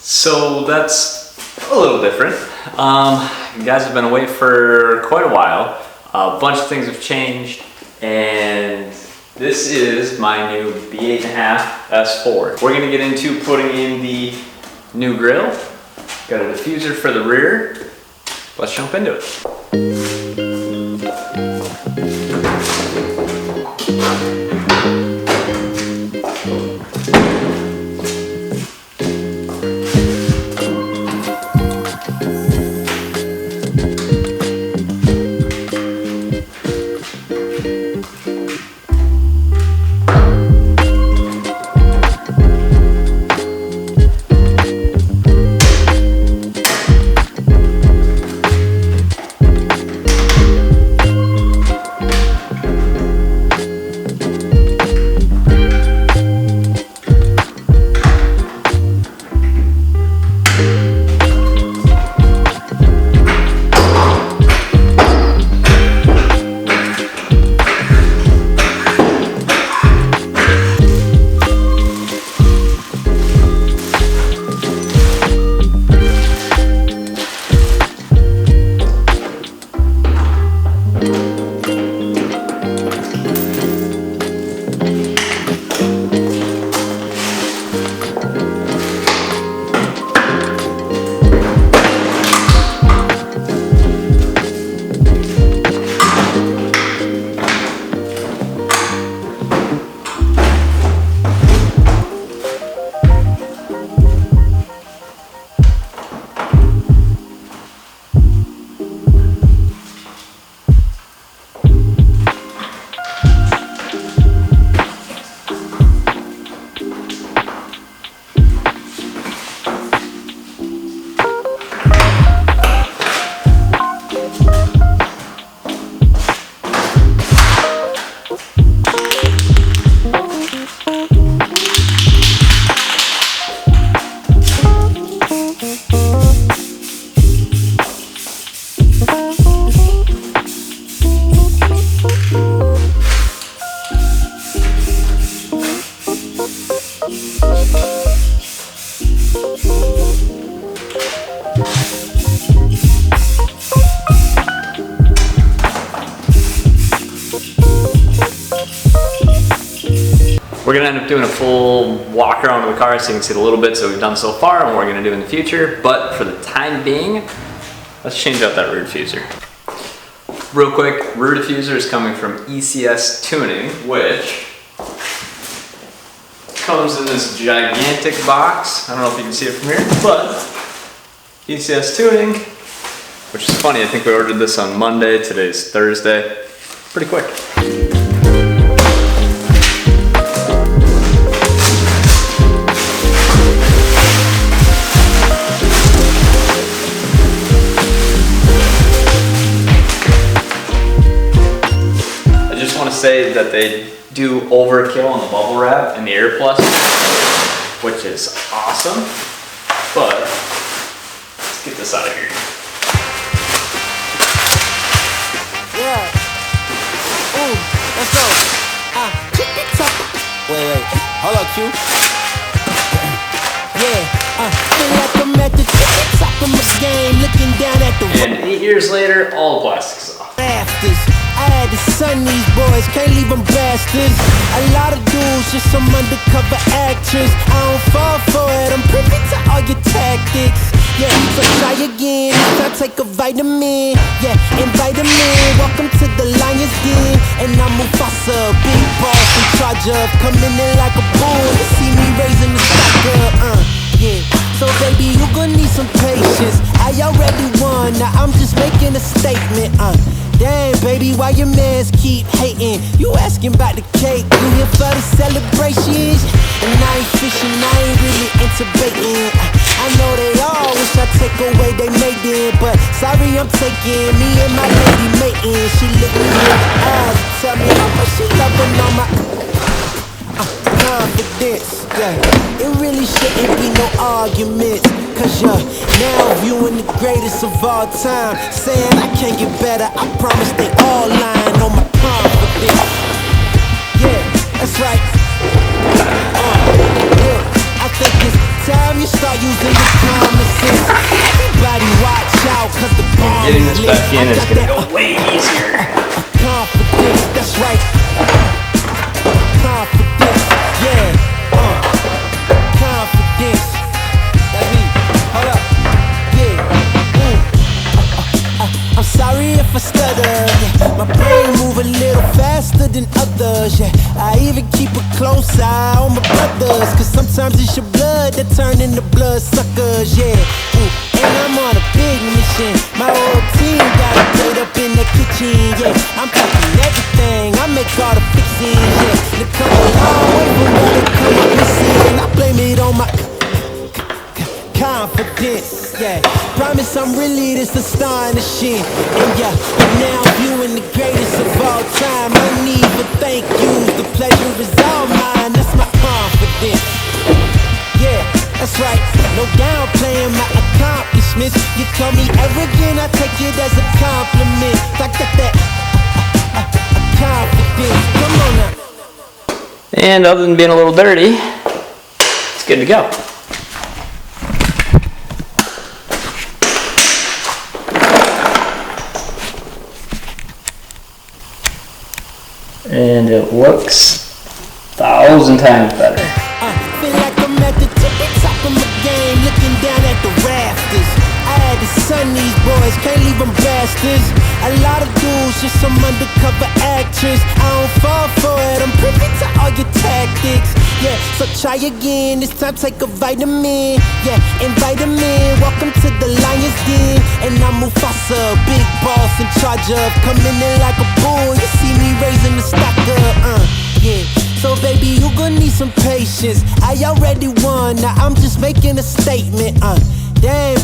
So that's a little different. You guys have been away for quite a while. A bunch of things have changed, and this is my new B8.5 S4. We're gonna get into putting in the new grille. Got a diffuser for the rear. Let's jump into it. We're gonna end up doing a full walk around of the car so you can see the little bits that we've done so far and what we're gonna do in the future. But for the time being, let's change out that rear diffuser. Real quick, rear diffuser is coming from ECS Tuning, which comes in this gigantic box. I don't know if you can see it from here, but ECS Tuning, which is funny, I think we ordered this on Monday, today's Thursday. Pretty quick. Say that they do overkill on the bubble wrap and the air plus, which is awesome, but let's get this out of here. Yeah. Ooh, let's go. Wait. Hold up, Q. Yeah. Feel like I'm at the top of my game, looking down at the. And 8 years later, all the plastic's off. I had to son these boys, can't leave them bastards. A lot of dudes, just some undercover actors. I don't fall for it, I'm privy to all your tactics. Yeah, so try again, I take a vitamin. Yeah, invite them in, welcome to the Lion's Den. And I'm Mufasa, big boss in charge of coming in like a bull. You see me raising the stock up, yeah. So baby, you gon' need some patience. I already won, now I'm just making a statement, Damn, baby, why your mans keep hating? You asking about the cake, you here for the celebrations? And I ain't fishing, I ain't really into baiting. I know they all wish I take away they made it, but sorry I'm taking me and my lady mating. She look me in the eyes, tell me how much she loving on my confidence. Yeah, it really shouldn't be no arguments, cause you're now viewing the greatest of all time, saying I can't get better. I promise they all lying on my confidence. Yeah, that's right. Yeah, I think it's time you start using your back in, it's gonna go way easier. Confidence, that's right. Confidence, yeah. Confidence. That's me. Hold up. Yeah. I'm sorry if I stutter. Yeah. My brain move a little faster than others. Yeah. I even keep a close eye on my brothers, cause sometimes it's your blood that turn into blood suckers. Yeah. And I'm on a big mission. My whole team got it played up in the kitchen. Yeah. I'm talking everything. I make all the fixings. Yeah. They come a long way from what it come up missing. I blame it on my confidence, yeah. Promise I'm really this astonishing. And yeah, now I'm viewing the greatest of all time. No need for thank yous, the pleasure is all mine. That's my confidence. Yeah, that's right. No downplaying my accomplishments. You call me arrogant, I take it as a compliment. I got that confidence. Come on now. And other than being a little dirty, it's good to go. And it looks 1,000 times better. Feel like I'm at the tippy top of my game, looking down at the rafters. I had to son these boys, can't leave them bastards. A lot of dudes, just some undercover actors. I don't fall for it, I'm privy to all your tactics. Yeah, so try again, this time take a vitamin. Yeah, invite them in, welcome to the lion's den. And I'm Mufasa, big boss in charge of, coming in like a bull. You see me raising the stock up, yeah. So baby, you gon' need some patience. I already won, now I'm just making a statement, damn.